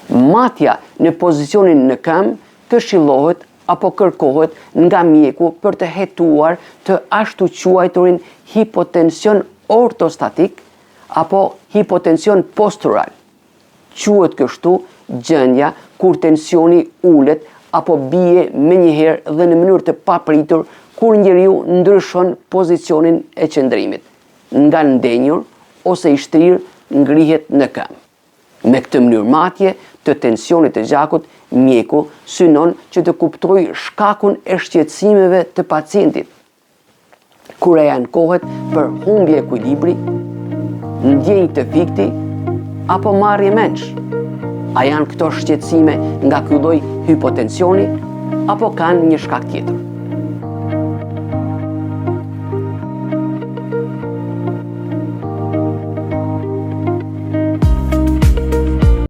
Matja në pozicionin në këmbë këshillohet apo kërkohet nga mjeku për të hetuar të ashtu quajturin hipotension ortostatik apo hipotension postural. Quhet kështu gjendja kur tensioni ulet apo bie menjëherë dhe në mënyrë të papritur kur njeriu ndryshon pozicionin e qëndrimit, nga ndenjur ose i shtrirë ngrihet në këmbë. Me këtë mënyrë matje të tensionit të gjakut, mjeku synon që të kuptojë shkakun e shqetësimeve të pacientit. Kur ai ankohet për humbje ekuilibri, ndjenjë të fikti apo marrje mendsh. A janë këto shqetësime nga ky lloj hipotensioni apo kanë një shkak tjetër?